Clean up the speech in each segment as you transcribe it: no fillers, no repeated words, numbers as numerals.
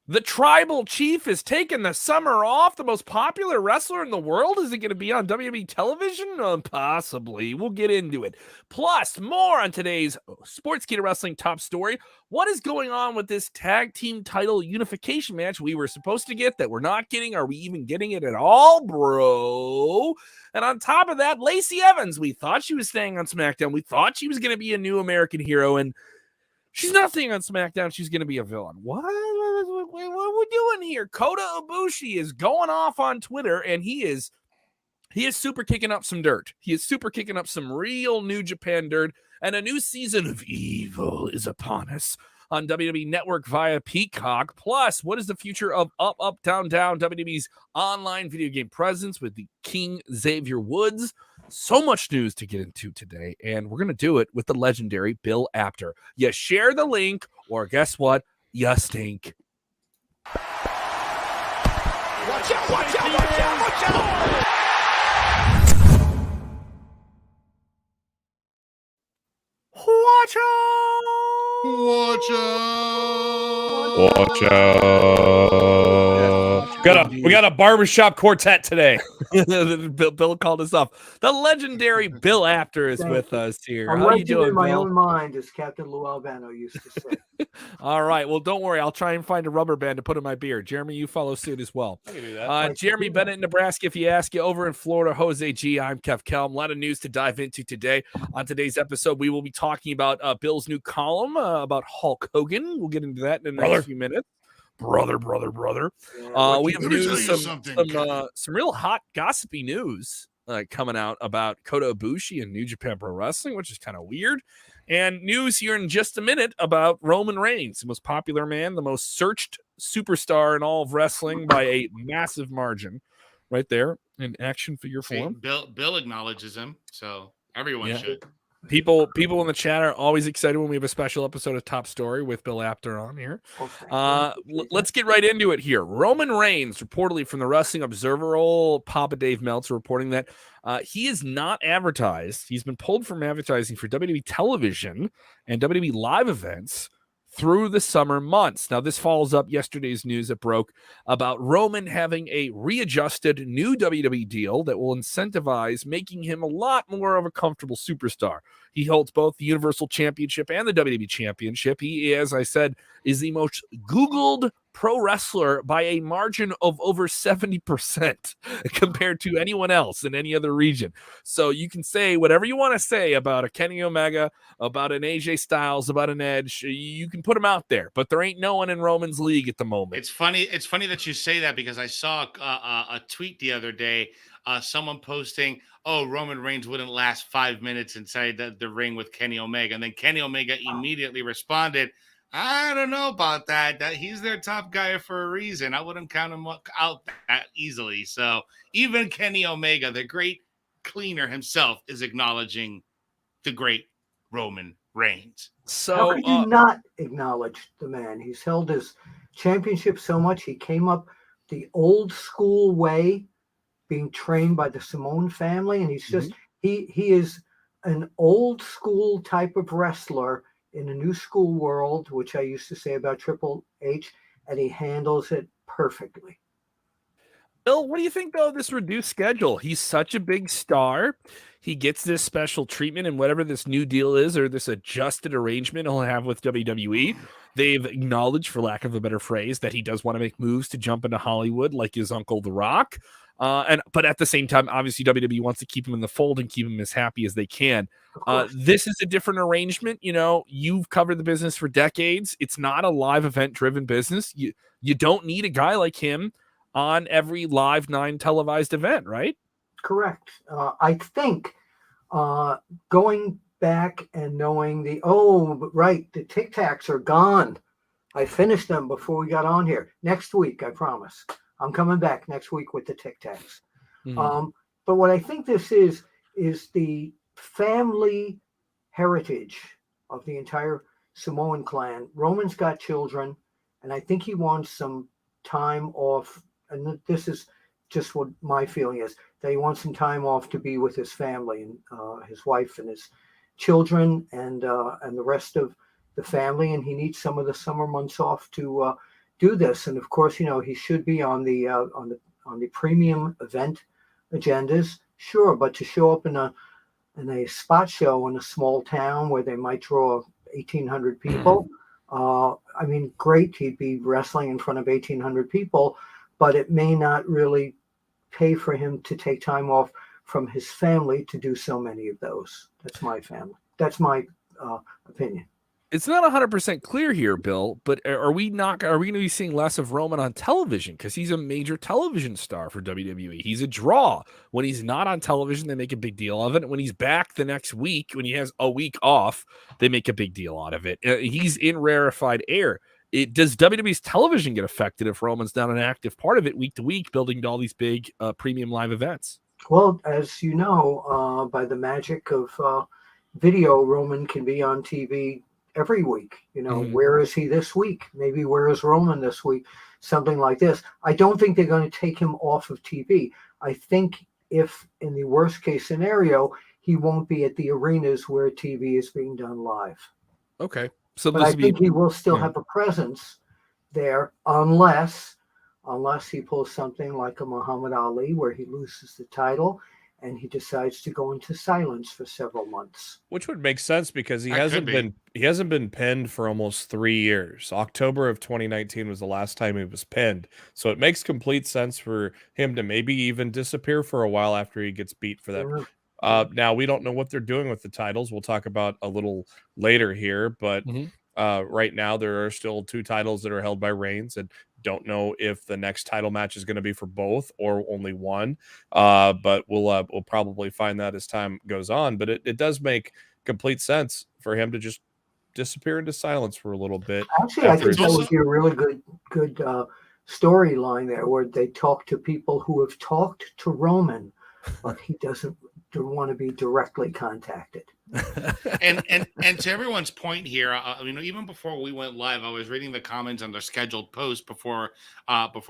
The tribal chief is taking the summer off. The most popular wrestler in the world. Is it going to be on WWE television? Possibly. We'll get into it. Plus, more on today's Sportskeeda Wrestling top story. What is going on with this tag team title unification match we were supposed to get that we're not getting? Are we even getting it at all, bro? And on top of that, Lacey Evans. We thought she was staying on SmackDown. We thought she was going to be a new American hero, and she's not staying on SmackDown. She's going to be a villain. What are we doing here? Kota Ibushi is going off on Twitter, and he is super kicking up some dirt. He is super kicking up some real New Japan dirt, and a new season of Evil is upon us on WWE Network via Peacock. Plus, what is the future of Up, Up, Down, Down, WWE's online video game presence with the King Xavier Woods? So much news to get into today, and we're going to do it with the legendary Bill Apter. You share the link, or guess what? You stink. Watch out, watch out, watch out, watch out! Watch out! Watch out! Watch out! We got a barbershop quartet today. Bill called us off. The legendary Bill Apter is with us here. I'm How you doing, in my Bill? own mind, as Captain Lou Albano used to say. All right. Well, don't worry. I'll try and find a rubber band to put in my beard. Jeremy, you follow suit as well. I can do that. Jeremy Bennett in Nebraska, if you ask you. Over in Florida, Jose G. I'm Kev Kellam. A lot of news to dive into today. On today's episode, we will be talking about Bill's new column about Hulk Hogan. We'll get into that in the next few minutes. Brother. We have news, some real hot gossipy news coming out about Kota Ibushi and New Japan Pro Wrestling, which is kind of weird. And news here in just a minute about Roman Reigns, the most popular man, the most searched superstar in all of wrestling by a massive margin. Right there in action figure form. Bill acknowledges him, so everyone should. People in the chat are always excited when we have a special episode of Top Story with Bill Apter on here. Let's get right into it here. Roman Reigns, reportedly from the Wrestling Observer, old Papa Dave Meltzer, reporting that he is not advertised. He's been pulled from advertising for WWE television and WWE live events through the summer months. Now, this follows up yesterday's news that broke about Roman having a readjusted new WWE deal that will incentivize making him a lot more of a comfortable superstar. He holds both the Universal Championship and the WWE Championship. He, as I said, is the most Googled pro wrestler by a margin of over 70% compared to anyone else in any other region. So you can say whatever you want to say about a Kenny Omega, about an AJ Styles, about an Edge. You can put them out there, but there ain't no one in Roman's league at the moment. It's funny that you say that, because I saw a tweet the other day, someone posting, "Oh, Roman Reigns wouldn't last 5 minutes inside the ring with Kenny Omega," and then Kenny Omega immediately responded, "I don't know about that. That he's their top guy for a reason. I wouldn't count him out that easily." So even Kenny Omega, the great cleaner himself, is acknowledging the great Roman Reigns. So how could you not acknowledge the man? He's held his championship so much. He came up the old school way, being trained by the Samoan family, and he's just he is an old school type of wrestler in a new school world, which I used to say about Triple H, and he handles it perfectly. Bill, what do you think, though, of this reduced schedule? He's such a big star. He gets this special treatment, and whatever this new deal is, or this adjusted arrangement he'll have with WWE, they've acknowledged, for lack of a better phrase, that he does want to make moves to jump into Hollywood like his uncle The Rock. But at the same time, obviously, WWE wants to keep him in the fold and keep him as happy as they can. This is a different arrangement. You know, you've covered the business for decades. It's not a live event-driven business. You don't need a guy like him on every live 9 televised event, right? Correct. I think going back and knowing the Tic Tacs are gone. I finished them before we got on here. Next week, I promise. I'm coming back next week with the Tic Tacs. But what I think this is the family heritage of the entire Samoan clan. Roman's got children, and I think he wants some time off. And this is just what my feeling is, that he wants some time off to be with his family and his wife and his children and the rest of the family. And he needs some of the summer months off to do this. And of course, he should be on the premium event agendas, sure. But to show up in a spot show in a small town where they might draw 1,800 people, great. He'd be wrestling in front of 1,800 people, but it may not really pay for him to take time off from his family to do so many of those. That's my family. That's my opinion. It's not 100% clear here, Bill, but are we going to be seeing less of Roman on television? Because he's a major television star for WWE. He's a draw. When he's not on television, they make a big deal of it. When he's back the next week, when he has a week off, they make a big deal out of it. He's in rarefied air. Does WWE's television get affected if Roman's not an active part of it week to week, building to all these big premium live events? Well, as you know, by the magic of video, Roman can be on TV every week. Where is he this week? Maybe where is Roman this week? Something like this. I don't think they're going to take him off of TV. I think if in the worst case scenario, he won't be at the arenas where TV is being done live. Okay. So but I think he will still have a presence there unless he pulls something like a Muhammad Ali where he loses the title and he decides to go into silence for several months. Which would make sense because he hasn't been pinned for almost 3 years. October of 2019 was the last time he was pinned. So it makes complete sense for him to maybe even disappear for a while after he gets beat for that. Yeah. Now we don't know what they're doing with the titles. We'll talk about a little later here, but right now there are still 2 titles that are held by Reigns, and don't know if the next title match is going to be for both or only one. But we'll probably find that as time goes on. But it does make complete sense for him to just disappear into silence for a little bit. Actually, I think that would be a really good storyline there, where they talk to people who have talked to Roman, but he doesn't want to be directly contacted. and to everyone's point here, even before we went live, I was reading the comments on their scheduled post before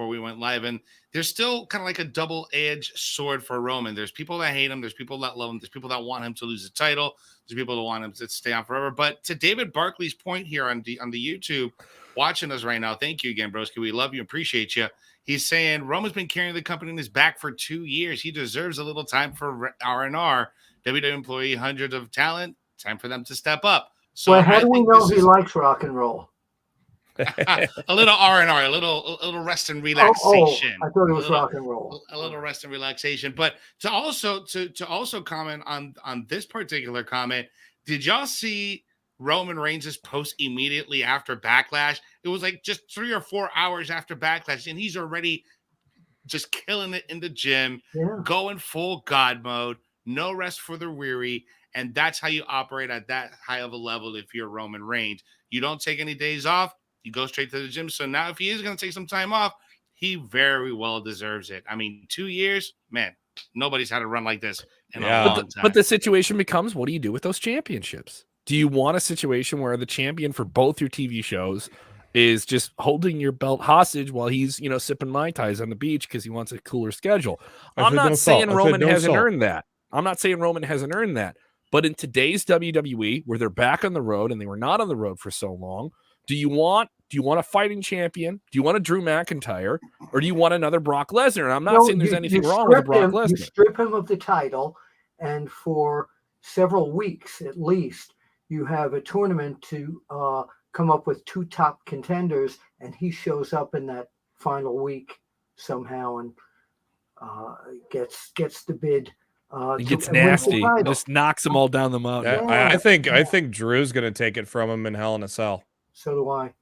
we went live, and there's still kind of like a double-edged sword for Roman. There's people that hate him, there's people that love him, there's people that want him to lose the title, there's people that want him to stay on forever. But to David Barkley's point here on the YouTube, watching us right now, thank you again, broski. We love you, appreciate you. He's saying Roman's been carrying the company in his back for 2 years. He deserves a little time for R&R. WWE employee, hundreds of talent. Time for them to step up. So well, how do we know he likes rock and roll? A little R&R, a little rest and relaxation. I thought it was rock and roll. A little rest and relaxation. But to also comment on this particular comment, did y'all see Roman Reigns' post immediately after Backlash? It was like just 3 or 4 hours after Backlash, and he's already just killing it in the gym, going full God mode. No rest for the weary, and that's how you operate at that high of a level if you're Roman Reigns. You don't take any days off. You go straight to the gym. So now if he is going to take some time off, he very well deserves it. 2 years, man, nobody's had a run like this in a long time. But the situation becomes, what do you do with those championships? Do you want a situation where the champion for both your TV shows is just holding your belt hostage while he's, sipping Mai Tais on the beach because he wants a cooler schedule? I'm not saying Roman hasn't earned that. I'm not saying Roman hasn't earned that. But in today's WWE, where they're back on the road and they were not on the road for so long, do you want a fighting champion? Do you want a Drew McIntyre? Or do you want another Brock Lesnar? And I'm not saying there's anything wrong with Brock Lesnar. You strip him of the title, and for several weeks at least, you have a tournament to come up with 2 top contenders, and he shows up in that final week somehow and gets the bid. He gets nasty. Just knocks them all down the mountain. I think Drew's going to take it from him in Hell in a Cell. So do I.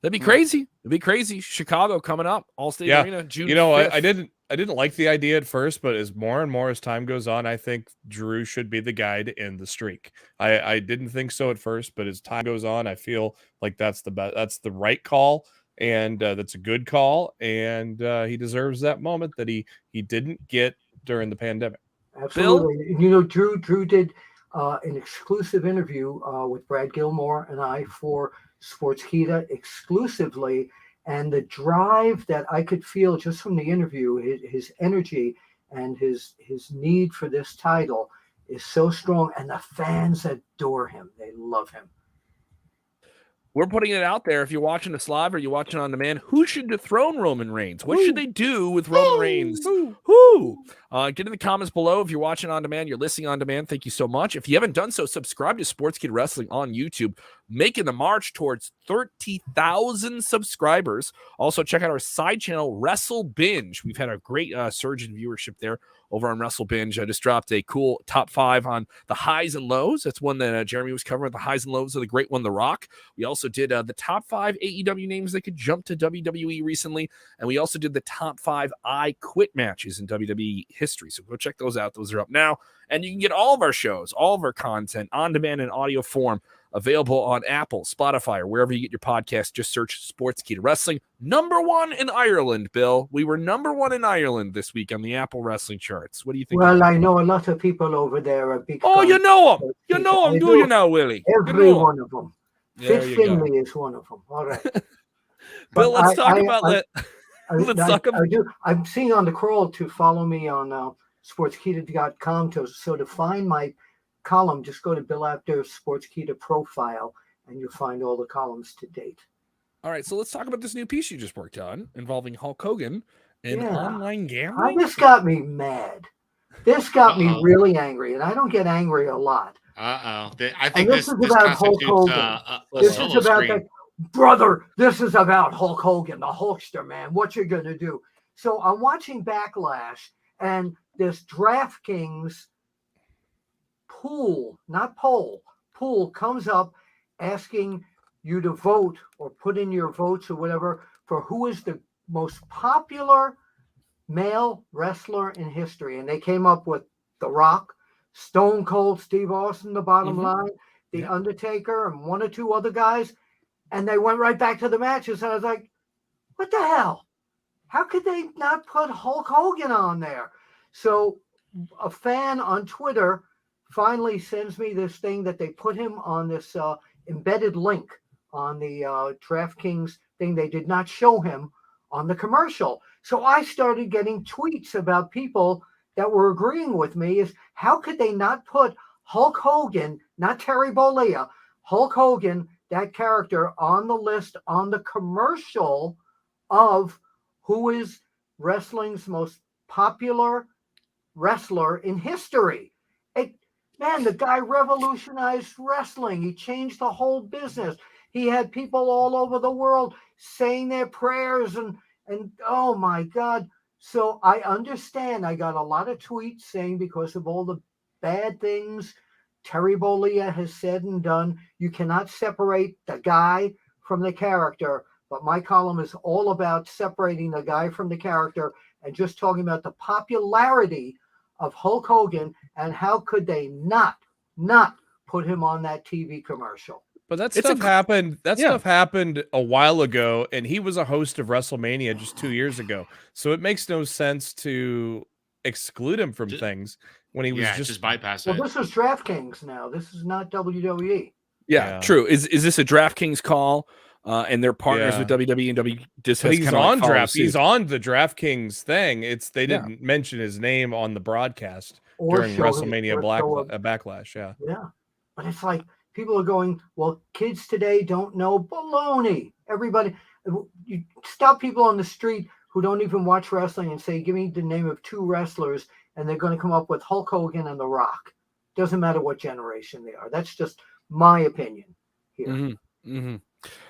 That'd be crazy. It'd be crazy. Chicago coming up, Allstate Arena, June 5th. I didn't like the idea at first, but as more and more as time goes on, I think Drew should be the guy to end the streak. I didn't think so at first, but as time goes on, I feel like that's the right call, and that's a good call, and he deserves that moment that he didn't get during the pandemic. Absolutely. Bill? Drew did an exclusive interview with Brad Gilmore and I for Sportskeeda exclusively, and the drive that I could feel just from the interview, his energy and his need for this title is so strong, and the fans adore him. They love him. We're putting it out there. If you're watching this live or you're watching on demand, who should dethrone Roman Reigns? What should they do with Roman Reigns? Who? Get in the comments below. If you're watching on demand, you're listening on demand, thank you so much. If you haven't done so, subscribe to Sportskeeda Wrestling on YouTube, making the march towards 30,000 subscribers. Also, check out our side channel, Wrestle Binge. We've had a great surge in viewership there over on Wrestle Binge. I just dropped a cool top 5 on the highs and lows. That's one that Jeremy was covering, the highs and lows of the great one, The Rock. We also did the top 5 AEW names that could jump to WWE recently, and we also did the top 5 I Quit matches in WWE history. So go check those out. Those are up now, and you can get all of our shows, all of our content on demand in audio form, available on Apple, Spotify, or wherever you get your podcast. Just search Sportskeeda Wrestling. #1 in Ireland, Bill. We were #1 in Ireland this week on the Apple Wrestling charts. What do you think? Well, I know a lot of people over there are big. Oh, you know them. You know them, do you now, Willie? Every one of them. There Fitz you go. Finley is one of them. All right. Bill, let's talk about that. Let's talk about. I'm seeing on the crawl to follow me on Sportskeeda.com to find my column. Just go to Bill Apter's Sportskeeda profile, and you'll find all the columns to date. All right, so let's talk about this new piece you just worked on involving Hulk Hogan and online gambling. This got me mad. This got me really angry, and I don't get angry a lot. I think this is about Hulk Hogan. This is about that, brother. This is about Hulk Hogan, the Hulkster, man. What you're gonna do? So I'm watching Backlash, and this DraftKings pool comes up asking you to vote or put in your votes or whatever for who is the most popular male wrestler in history. And they came up with The Rock, Stone Cold Steve Austin, the bottom line, The Undertaker, and one or two other guys. And they went right back to the matches. And I was like, what the hell? How could they not put Hulk Hogan on there? So a fan on Twitter finally sends me this thing that they put him on this embedded link on the DraftKings thing. They did not show him on the commercial. So I started getting tweets about people that were agreeing with me is how could they not put Hulk Hogan, not Terry Bollea, Hulk Hogan, that character on the list on the commercial of who is wrestling's most popular wrestler in history. Man, the guy revolutionized wrestling. He changed the whole business. He had people all over the world saying their prayers and oh my God. So I understand. I got a lot of tweets saying because of all the bad things Terry Bollea has said and done, you cannot separate the guy from the character. But my column is all about separating the guy from the character and just talking about the popularity of Hulk Hogan and how could they not put him on that TV commercial. But that stuff happened. That stuff happened a while ago, and he was a host of WrestleMania just 2 years ago. So it makes no sense to exclude him from things when he was just bypass it. Well, this is DraftKings now. This is not WWE. Yeah, true. Is this a DraftKings call? And they're partners with WWE and WWE. He's on He's on the DraftKings thing. They didn't mention his name on the broadcast during WrestleMania Backlash. Yeah, but it's like people are going, well, kids today don't know. Baloney. Everybody, you stop people on the street who don't even watch wrestling and say, give me the name of 2 wrestlers, and they're going to come up with Hulk Hogan and The Rock. Doesn't matter what generation they are. That's just my opinion here.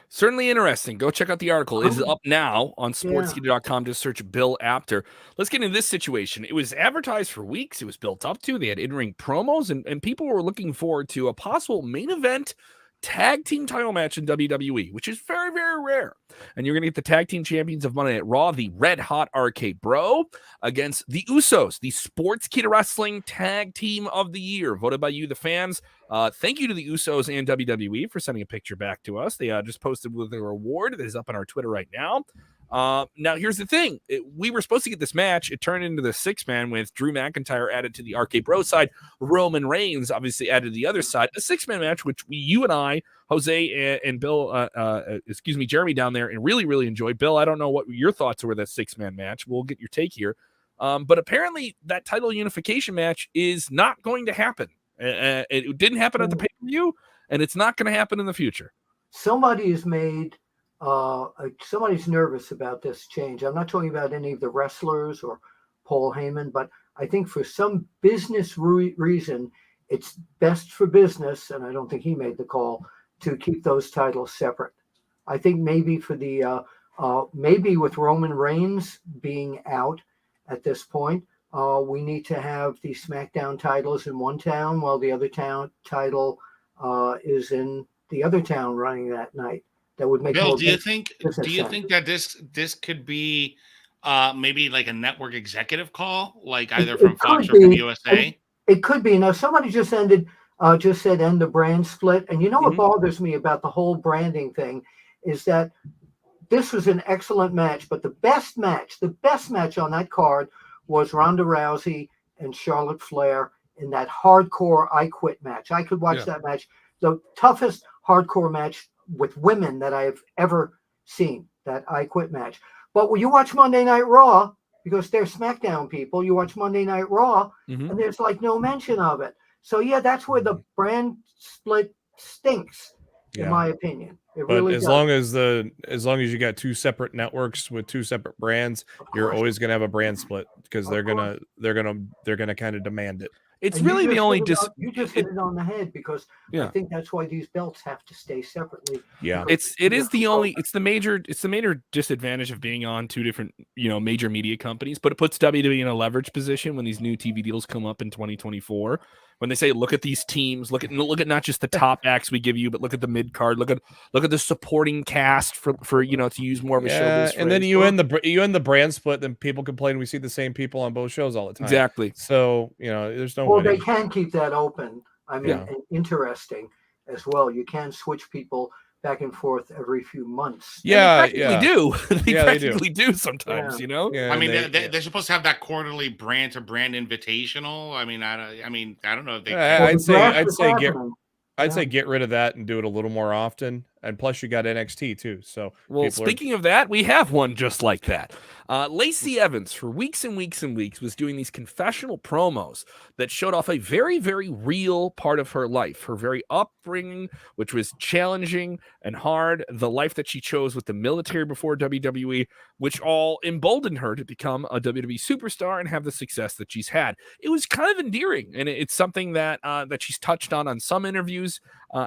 Certainly interesting. Go check out the article. It is up now on Sportskeeda.com. Just search Bill Apter. Let's get into this situation. It was advertised for weeks. It was built up to. They had in-ring promos, and people were looking forward to a possible main event tag team title match in WWE, which is very, very rare. And you're going to get the tag team champions of Monday Night Raw, the Red Hot RK Bro, against the Usos, the Sportskeeda Wrestling Tag Team of the Year, voted by you, the fans. Thank you to the Usos and WWE for sending a picture back to us. They just posted with their award. It is up on our Twitter right now. Now, here's the thing. We were supposed to get this match. It turned into the 6-man with Drew McIntyre added to the RK Bro side. Roman Reigns obviously added to the other side. A 6-man match, which you and I, Jose and Bill, Jeremy down there, and really, really enjoyed. Bill, I don't know what your thoughts were that 6-man match. We'll get your take here. But apparently that title unification match is not going to happen. It didn't happen at the pay-per-view, and it's not going to happen in the future. somebody has made somebody's nervous about this change. I'm not talking about any of the wrestlers or Paul Heyman, but I think for some business reason, it's best for business, and I don't think he made the call, to keep those titles separate. I think maybe for the maybe with Roman Reigns being out at this point, we need to have the SmackDown titles in one town while the other town title is in the other town running that night. That would make Bill, more do you sense. think that this could be maybe like a network executive call, like either from Fox or from USA? It could be. Now, somebody just said end the brand split. And you know what bothers me about the whole branding thing is that this was an excellent match, but the best match on that card was Ronda Rousey and Charlotte Flair in that hardcore I Quit match. I could watch that match, the toughest hardcore match with women that I've ever seen, that I Quit match. But when you watch Monday Night Raw, because they're SmackDown people, you watch Monday Night Raw, and there's like no mention of it. So yeah, that's where the brand split stinks, in my opinion. It but really as does. long as you got two separate networks with two separate brands, you're always gonna have a brand split because they're gonna kind of demand it. It's And really the only you just hit it on the head, because I think that's why these belts have to stay separately. Yeah, it's the major disadvantage of being on two different major media companies, but it puts WWE in a leverage position when these new TV deals come up in 2024. When they say, look at these teams, look at not just the top acts we give you, but look at the mid card, look at the supporting cast for to use more of a show. And then you end the brand split, then people complain we see the same people on both shows all the time. Exactly. So there's no. Well, they can keep that open. I mean, and interesting as well. You can switch people back and forth every few months. They practically do sometimes. Yeah, I mean, they're supposed to have that quarterly brand to brand invitational. I mean, I don't know if they. I'd say get rid of that and do it a little more often. And plus, you got NXT too. So, speaking of that, we have one just like that. Lacey Evans, for weeks and weeks and weeks, was doing these confessional promos that showed off a very, very real part of her life, her very upbringing, which was challenging and hard, the life that she chose with the military before WWE, which all emboldened her to become a WWE superstar and have the success that she's had. It was kind of endearing, and it's something that she's touched on some interviews,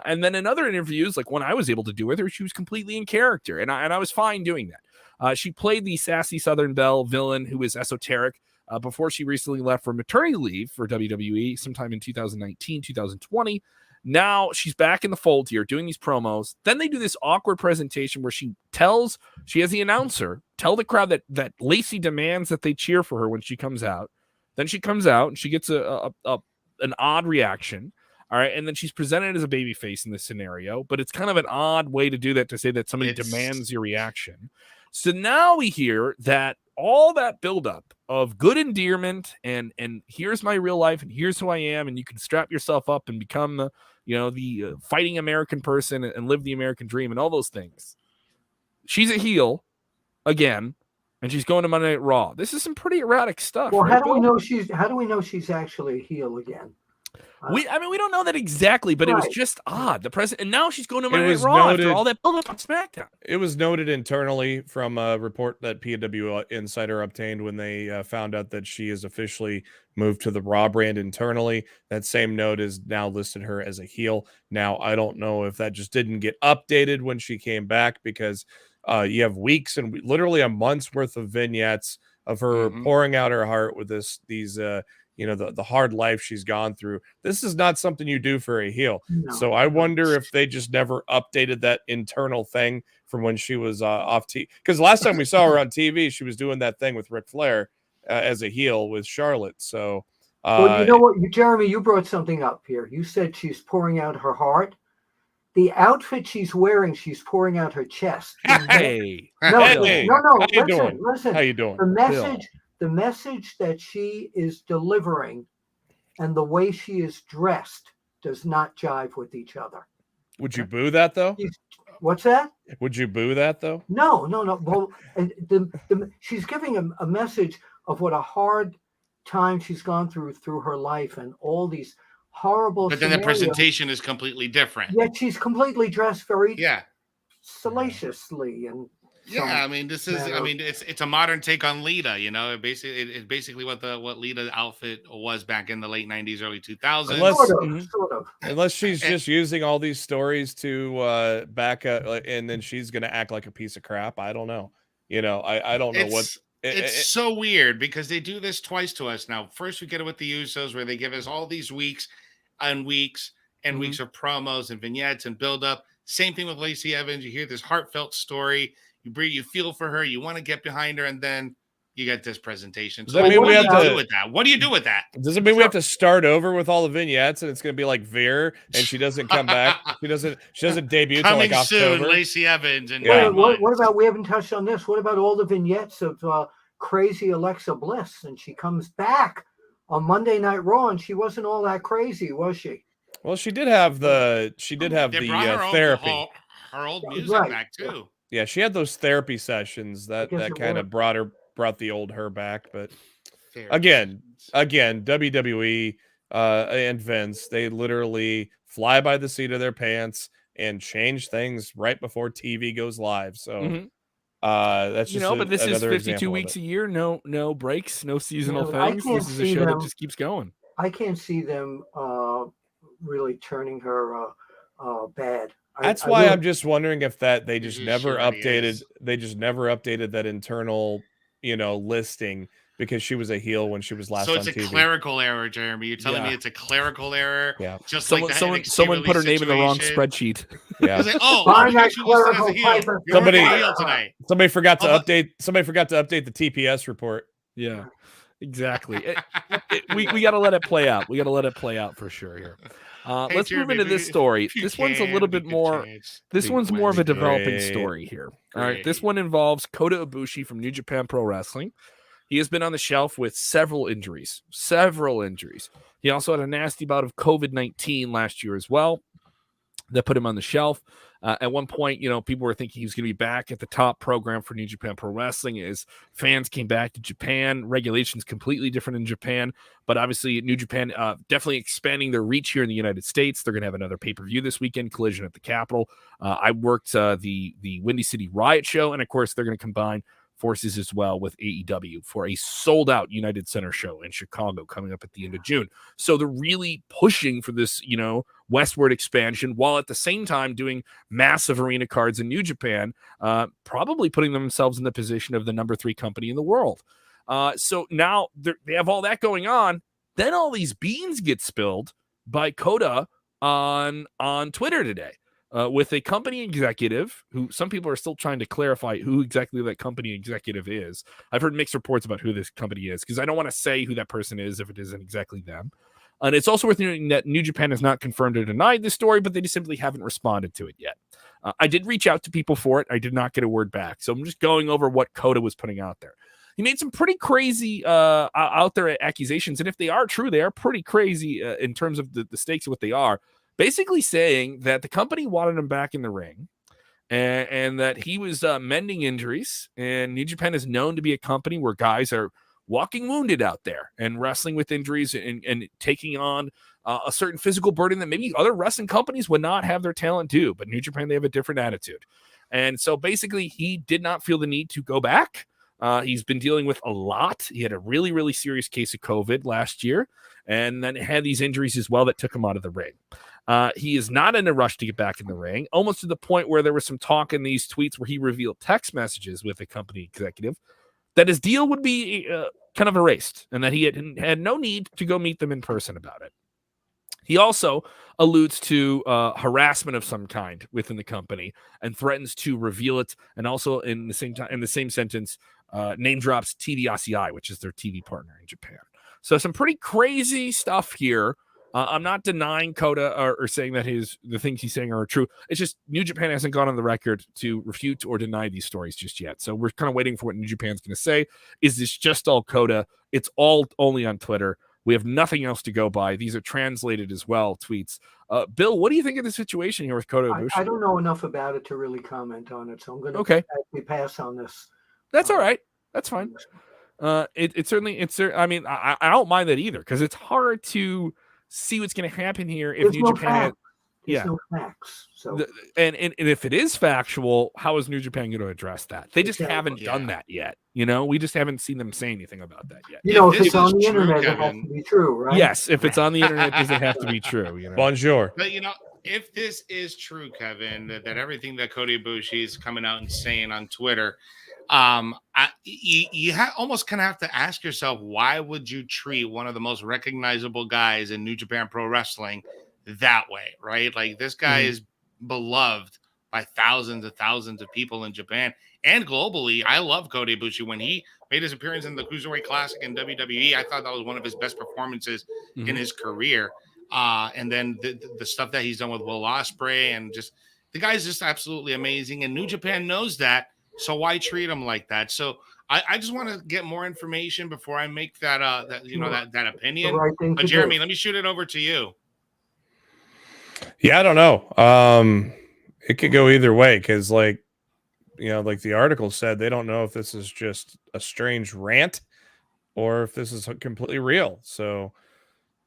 and then in other interviews, like when I was able to do with her, she was completely in character, and I was fine doing that. She played the sassy Southern Belle villain who is esoteric before she recently left for maternity leave for WWE sometime in 2019, 2020. Now she's back in the fold here doing these promos. Then they do this awkward presentation where she has the announcer tell the crowd that Lacey demands that they cheer for her when she comes out. Then she comes out and she gets an odd reaction. All right, and then she's presented as a babyface in this scenario, but it's kind of an odd way to do that, to say that somebody demands your reaction. So now we hear that all that buildup of good endearment and here's my real life and here's who I am, and you can strap yourself up and become the fighting American person and live the American dream and all those things. She's a heel again, and she's going to Monday Night Raw. This is some pretty erratic stuff. Well, right, how do we know she's actually a heel again? We don't know that exactly, but it was just odd. The president, and now she's going to Monday Night Raw after all that build up on SmackDown. It was noted internally from a report that PW Insider obtained when they found out that she is officially moved to the Raw brand internally. That same note is now listed her as a heel. Now, I don't know if that just didn't get updated when she came back, because you have weeks and literally a month's worth of vignettes of her pouring out her heart with these the hard life she's gone through. This is not something you do for a heel. No. So I wonder if they just never updated that internal thing from when she was off TV. Because last time we saw her on TV, she was doing that thing with Ric Flair as a heel with Charlotte. So, well, you know what, Jeremy, you brought something up here. You said she's pouring out her heart. The outfit she's wearing, she's pouring out her chest. Hey, no. Listen. How you doing? The message that she is delivering and the way she is dressed does not jive with each other. Would you boo that, though? What's that? Would you boo that, though? No. Well, she's giving a message of what a hard time she's gone through her life and all these horrible But then the presentation is completely different. Yet she's completely dressed very salaciously and. Yeah, I mean, this is. I mean, it's a modern take on Lita. You know, it's basically what Lita's outfit was back in the late '90s, early 2000s. Sort of. Unless she's just using all these stories to back up, and then she's gonna act like a piece of crap. I don't know. You know, I don't know what. It's so weird because they do this twice to us now. First, we get it with the Usos, where they give us all these weeks and weeks and weeks of promos and vignettes and build up. Same thing with Lacey Evans. You hear this heartfelt story. You feel for her. You want to get behind her, and then you get this presentation. So what do you do with that? What do you do with that? Does it mean we have to start over with all the vignettes, and it's going to be like Veer, and she doesn't come back? She doesn't debut until like October. Soon, Lacey Evans. And what about? We haven't touched on this. What about all the vignettes of crazy Alexa Bliss, and she comes back on Monday Night Raw, and she wasn't all that crazy, was she? Well, she did have the therapy. Her old music back too. Yeah, she had those therapy sessions that kind of brought the old her back. But again, WWE and Vince, they literally fly by the seat of their pants and change things right before TV goes live. So that's just but this is 52 weeks a year, no breaks, no seasonal things. This is a show that just keeps going. I can't see them really turning her bad. That's why I'm just wondering if they just never updated. They just never updated that internal, listing because she was a heel when she was last on TV. So it's a clerical error, Jeremy. You're telling me it's a clerical error? Yeah. Just someone put her name in the wrong spreadsheet. Yeah. Like, somebody forgot to update. Somebody forgot to update the TPS report. Yeah. Exactly. We got to let it play out. We got to let it play out for sure here. Let's move into this story. This one's a little bit more. This one's more of a developing story here. All right. This one involves Kota Ibushi from New Japan Pro Wrestling. He has been on the shelf with several injuries. He also had a nasty bout of COVID-19 last year as well. That put him on the shelf. At one point, people were thinking he was going to be back at the top program for New Japan Pro Wrestling as fans came back to Japan. Regulations completely different in Japan, but obviously New Japan definitely expanding their reach here in the United States. They're going to have another pay-per-view this weekend, Collision at the Capitol. I worked the Windy City Riot show, and of course they're going to combine forces as well with AEW for a sold-out United Center show in Chicago coming up at the end of June. So they're really pushing for this, westward expansion while at the same time doing massive arena cards in New Japan, probably putting themselves in the position of the number 3 company in the world. So now they have all that going on. Then all these beans get spilled by Kota on Twitter today. With a company executive who some people are still trying to clarify who exactly that company executive is. I've heard mixed reports about who this company is because I don't want to say who that person is if it isn't exactly them. And it's also worth noting that New Japan has not confirmed or denied this story, but they just simply haven't responded to it yet. I did reach out to people for it. I did not get a word back. So I'm just going over what Kota was putting out there. He made some pretty crazy out there accusations. And if they are true, they are pretty crazy in terms of the stakes of what they are. Basically saying that the company wanted him back in the ring and that he was mending injuries. And New Japan is known to be a company where guys are walking wounded out there and wrestling with injuries and taking on a certain physical burden that maybe other wrestling companies would not have their talent do. But New Japan, they have a different attitude. And so basically he did not feel the need to go back. He's been dealing with a lot. He had a really, really serious case of COVID last year and then had these injuries as well that took him out of the ring. He is not in a rush to get back in the ring, almost to the point where there was some talk in these tweets where he revealed text messages with a company executive that his deal would be kind of erased and that he had no need to go meet them in person about it. He also alludes to harassment of some kind within the company and threatens to reveal it. And also in the same sentence, name drops TDSCI, which is their TV partner in Japan. So some pretty crazy stuff here. I'm not denying Kota or saying that the things he's saying are true. It's just New Japan hasn't gone on the record to refute or deny these stories just yet. So we're kind of waiting for what New Japan's going to say. Is this just all Kota? It's all only on Twitter. We have nothing else to go by. These are translated as well, tweets. Bill, what do you think of the situation here with Kota Ibushi? I don't know enough about it to really comment on it, so I'm going to actually pass on this. That's all right. That's fine. It's certainly. I mean, I don't mind that either because it's hard to see what's going to happen here if New Japan. There's no facts. So and if it is factual, how is New Japan going to address that? They just Exactly. haven't done that yet. We just haven't seen them say anything about that yet. if it's on the internet, it has to be true, right? Yes, if it's on the internet, does it have to be true? Bonjour. But if this is true, Kevin, that everything that Kota Ibushi is coming out and saying on Twitter, you almost kind of have to ask yourself, why would you treat one of the most recognizable guys in New Japan Pro Wrestling that way, right? Like, this guy is beloved by thousands of people in Japan and globally. I love Kota Ibushi. When he made his appearance in the Cruiserweight Classic in WWE, I thought that was one of his best performances in his career. And then the stuff that he's done with Will Ospreay, and just the guy's just absolutely amazing. And New Japan knows that, so why treat him like that? So I just want to get more information before I make that that opinion. Right, but Jeremy, let me shoot it over to you. Yeah, I don't know. It could go either way, because like the article said, they don't know if this is just a strange rant or if this is completely real. So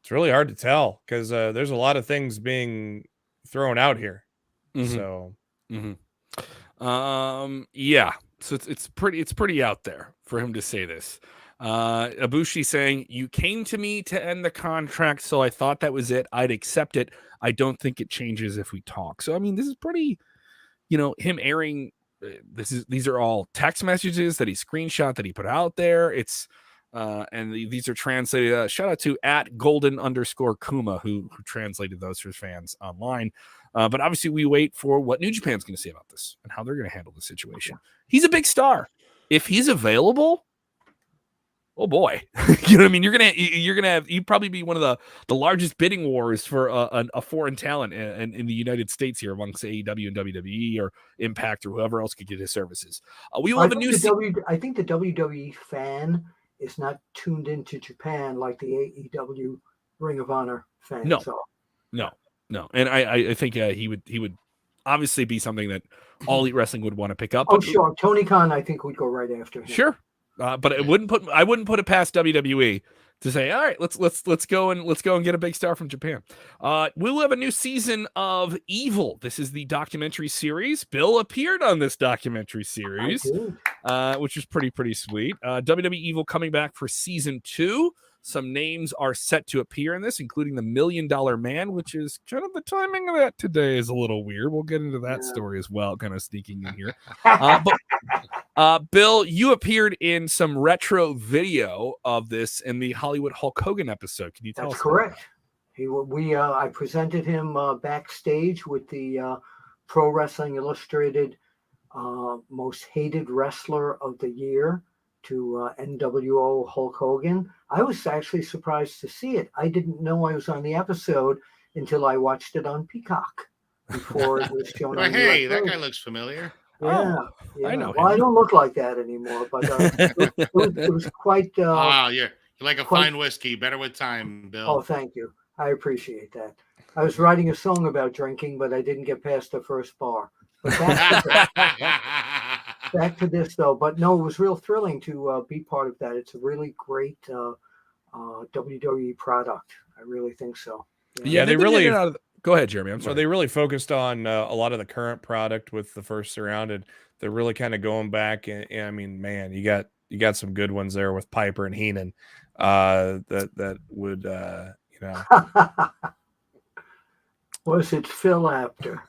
it's really hard to tell, because there's a lot of things being thrown out here. So yeah. So it's pretty out there for him to say this. Ibushi saying, "You came to me to end the contract, so I thought that was it. I'd accept it. I don't think it changes if we talk." So I mean, this is pretty, him airing. These are all text messages that he screenshot that he put out there. It's and these are translated. Shout out to @golden_Kuma who translated those for fans online. But obviously, we wait for what New Japan's going to say about this and how they're going to handle the situation. He's a big star. If he's available, oh boy, you know what I mean? You'd probably be one of the largest bidding wars for a foreign talent in the United States here amongst AEW and WWE or Impact or whoever else could get his services. We will have a new. I think the WWE fan is not tuned into Japan like the AEW Ring of Honor fan. No, and I think he would obviously be something that All Elite Wrestling would want to pick up. Oh, sure, Tony Khan, I think, would go right after him. Sure, but I wouldn't put it past WWE to say, all right, let's go and get a big star from Japan. We'll have a new season of Evil. This is the documentary series. Bill appeared on this documentary series, which is pretty sweet. WWE Evil coming back for season 2. Some names are set to appear in this, including the $1 Million Man, which is kind of the timing of that today is a little weird. We'll get into that story as well, kind of sneaking in here. But Bill, you appeared in some retro video of this in the Hollywood Hulk Hogan episode. Can you tell us? That's correct. I presented him backstage with the Pro Wrestling Illustrated Most Hated Wrestler of the Year to NWO Hulk Hogan. I was actually surprised to see it. I didn't know I was on the episode until I watched it on Peacock before it was shown. Hey, that guy looks familiar. Yeah, I know. Well, I don't look like that anymore, but it was quite. You're like a fine whiskey, better with time, Bill. Oh, thank you. I appreciate that. I was writing a song about drinking, but I didn't get past the first bar. But back to this, though. But no, it was real thrilling to be part of that. It's a really great WWE product. I really think so. Yeah, they really. Go ahead, Jeremy. I'm sorry. So they really focused on a lot of the current product with the first round, and they're really kind of going back. And I mean, man, you got some good ones there with Piper and Heenan. That would Was it Phil Apter?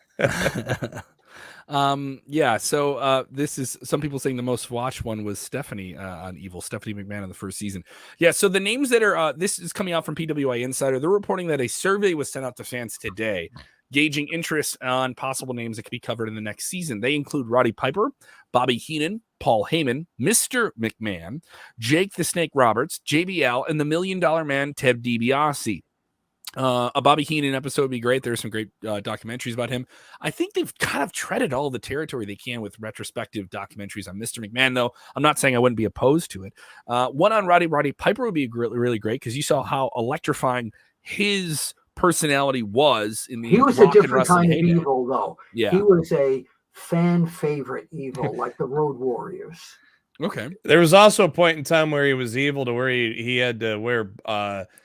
So this is some people saying the most watched one was Stephanie on Evil, Stephanie McMahon in the first season. Yeah, so the names that are this is coming out from PWI Insider. They're reporting that a survey was sent out to fans today, gauging interest on possible names that could be covered in the next season. They include Roddy Piper, Bobby Heenan, Paul Heyman, Mr. McMahon, Jake the Snake Roberts, JBL, and the $1 Million Man Ted DiBiase. A Bobby Heenan episode would be great. There's some great documentaries about him. I think they've kind of treaded all the territory they can with retrospective documentaries on Mr. McMahon, though. I'm not saying I wouldn't be opposed to it. One on Roddy Piper would be really great because you saw how electrifying his personality was in the. He was a different kind of evil, though. Yeah, he was a fan favorite evil, like the Road Warriors. Okay. There was also a point in time where he was evil to where he had to wear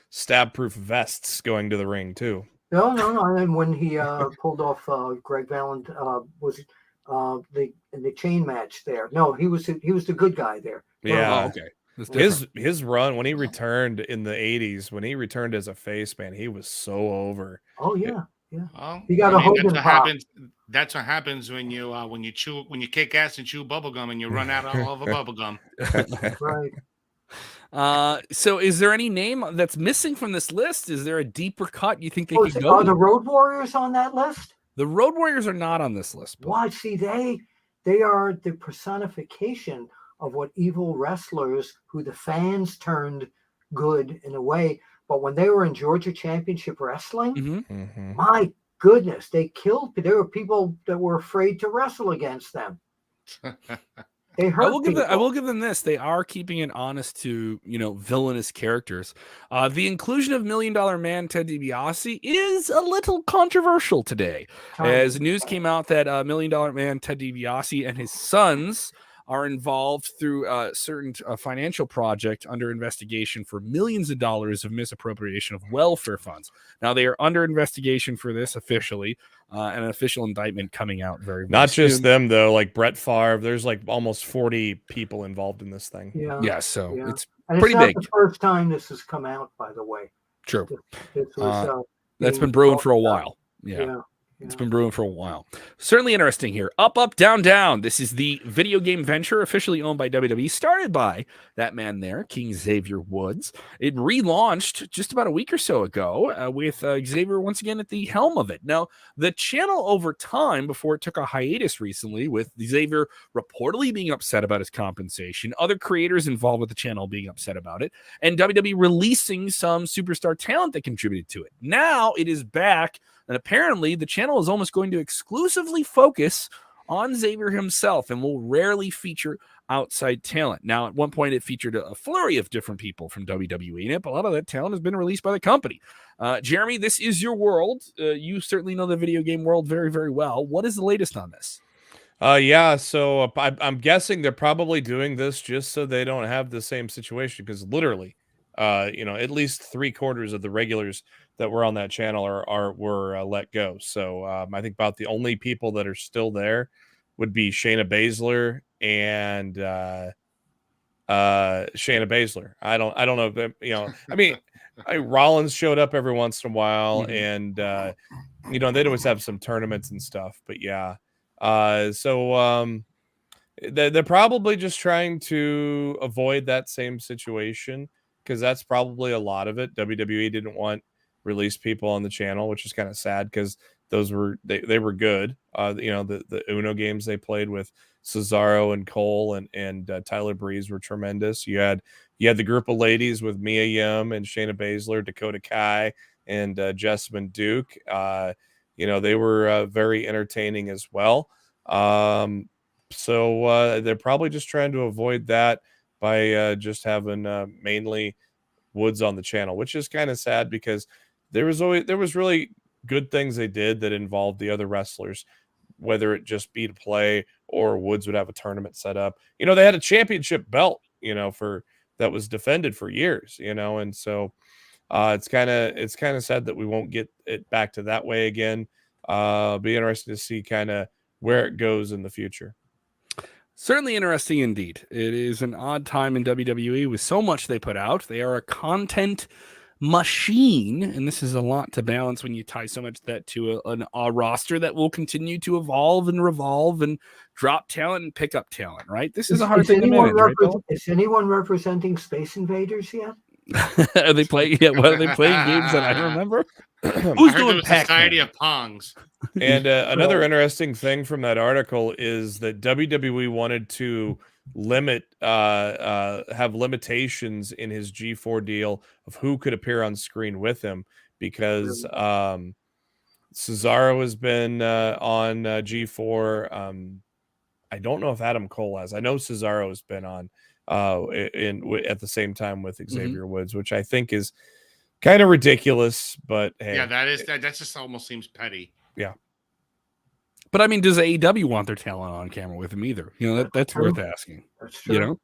stab-proof vests going to the ring too. No. And when he pulled off Greg Valent was in the chain match there. No, he was the good guy there. Yeah. Oh, okay. That's different. His run when he returned in the 80s, when he returned as a face, man, he was so over. Oh yeah. Well, He got a Hogan pop. That's what happens when you kick ass and chew bubble gum and you run out all of a bubble gum. Right. So is there any name that's missing from this list? Is there a deeper cut you think they could go? Are the Road Warriors on that list? The Road Warriors are not on this list. Bill. Why? See, they are the personification of what evil wrestlers who the fans turned good in a way. But when they were in Georgia Championship Wrestling, my goodness, they killed. There were people that were afraid to wrestle against them. They hurt. I will give them this. They are keeping it honest to, villainous characters. The inclusion of $1 Million Man Ted DiBiase is a little controversial today, as news came out that $1 Million Man Ted DiBiase and his sons are involved through a certain financial project under investigation for millions of dollars of misappropriation of welfare funds. Now, they are under investigation for this officially, and an official indictment coming out very Not soon. just them, though, like Brett Favre. There's like almost 40 people involved in this thing. Yeah, so it's and pretty it's not big. the first time this has come out, by the way. True. This was, that's been brewing for a while. Yeah. It's been brewing for a while. Certainly interesting here. Up, up, down, down. This is the video game venture officially owned by WWE, started by that man there, King Xavier Woods. It relaunched just about a week or so ago with Xavier once again at the helm of it. Now, the channel over time, before it took a hiatus recently, with Xavier reportedly being upset about his compensation, other creators involved with the channel being upset about it, and WWE releasing some superstar talent that contributed to it. Now it is back. And apparently, the channel is almost going to exclusively focus on Xavier himself and will rarely feature outside talent. Now, at one point, it featured a flurry of different people from WWE in it, but a lot of that talent has been released by the company. Jeremy, this is your world. You certainly know the video game world very, very well. What is the latest on this? So I'm guessing they're probably doing this just so they don't have the same situation, because literally, at least 3/4 of the regulars that were on that channel were let go. So I think about the only people that are still there would be Shayna Baszler and Shayna Baszler. I don't know if I mean, Rollins showed up every once in a while, and they'd always have some tournaments and stuff. But yeah, so they're probably just trying to avoid that same situation, because that's probably a lot of it. WWE didn't want release people on the channel, which is kind of sad, because those were they were good. The Uno games they played with Cesaro and Cole and Tyler Breeze were tremendous. You had the group of ladies with Mia Yim and Shayna Baszler, Dakota Kai, and Jessamine Duke. They were very entertaining as well. So they're probably just trying to avoid that by just having mainly Woods on the channel, which is kind of sad, because there was really good things they did that involved the other wrestlers, whether it just be to play or Woods would have a tournament set up. They had a championship belt, that was defended for years, and so it's kind of sad that we won't get it back to that way again. Be interesting to see kind of where it goes in the future. Certainly interesting indeed. It is an odd time in WWE with so much they put out. They are a content machine, and this is a lot to balance when you tie so much of that to a roster that will continue to evolve and revolve and drop talent and pick up talent, right? This is a hard thing to manage, right, Bill? Is anyone representing Space Invaders yet? Are they playing? Yeah, what are they playing games that I don't remember? Who's doing Society of Pongs? And another interesting thing from that article is that WWE wanted to have limitations in his G4 deal of who could appear on screen with him, because Cesaro has been on G4. I don't know if Adam Cole has. I know Cesaro has been on at the same time with Xavier Woods, which I think is kind of ridiculous. But hey, yeah, that just almost seems petty. Yeah. But I mean, does AEW want their talent on camera with him either? That's worth asking. That's true.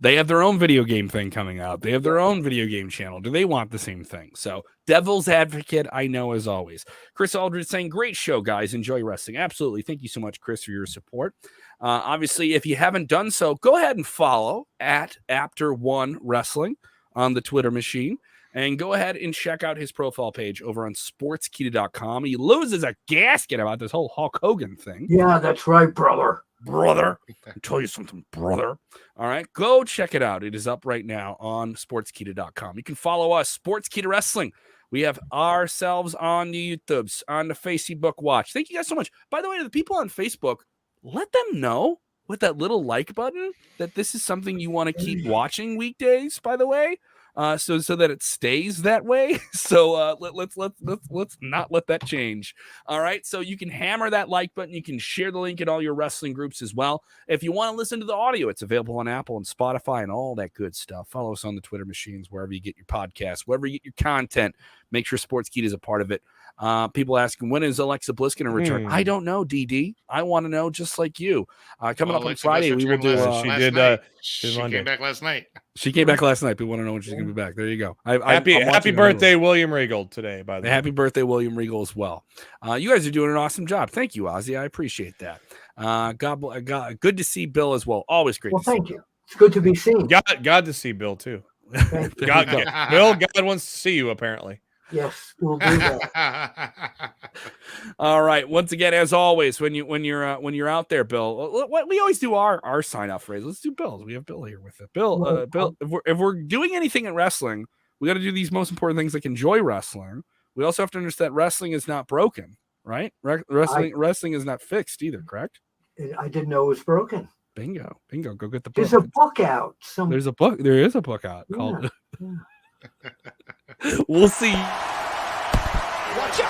They have their own video game thing coming out. They have their own video game channel. Do they want the same thing? So, devil's advocate, I know as always. Chris Aldridge saying, great show, guys. Enjoy wrestling. Absolutely. Thank you so much, Chris, for your support. Obviously, if you haven't done so, go ahead and follow at Apter1 Wrestling on the Twitter machine. And go ahead and check out his profile page over on Sportskeeda.com. He loses a gasket about this whole Hulk Hogan thing. Yeah, that's right, brother. Brother, I'll tell you something, brother. All right, go check it out. It is up right now on Sportskeeda.com. You can follow us, Sportskeeda Wrestling. We have ourselves on the YouTubes, on the Facebook Watch. Thank you guys so much. By the way, to the people on Facebook, let them know with that little like button that this is something you want to keep watching weekdays, by the way. So that it stays that way. So let's not let that change. All right. So you can hammer that like button. You can share the link in all your wrestling groups as well. If you want to listen to the audio, it's available on Apple and Spotify and all that good stuff. Follow us on the Twitter machines, wherever you get your podcasts, wherever you get your content. Make sure Sportskeeda is a part of it. People asking, when is Alexa Bliss going to return? I don't know, DD. I want to know just like you. Coming up on Friday, we will do. She came back last night. She came back last night. We want to know when she's going to be back. There you go. Happy birthday, William Regal, today, by the way. Happy birthday, William Regal, as well. You guys are doing an awesome job. Thank you, Ozzy. I appreciate that. God, good to see Bill as well. Always great. Well, thank you. It's good to be seen. God to see Bill, too. God wants to see you, apparently. Yes, we'll do that. All right. Once again, as always, when you're out there, Bill, we always do our sign off phrase. Let's do Bill's. We have Bill here with it. Bill, Bill, if we're doing anything in wrestling, we got to do these most important things like enjoy wrestling. We also have to understand wrestling is not broken, right? Wrestling is not fixed either. Correct? I didn't know it was broken. Bingo. Go get the book. There's a book out. There's a book. There is a book out called. We'll see. Watch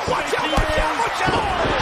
out!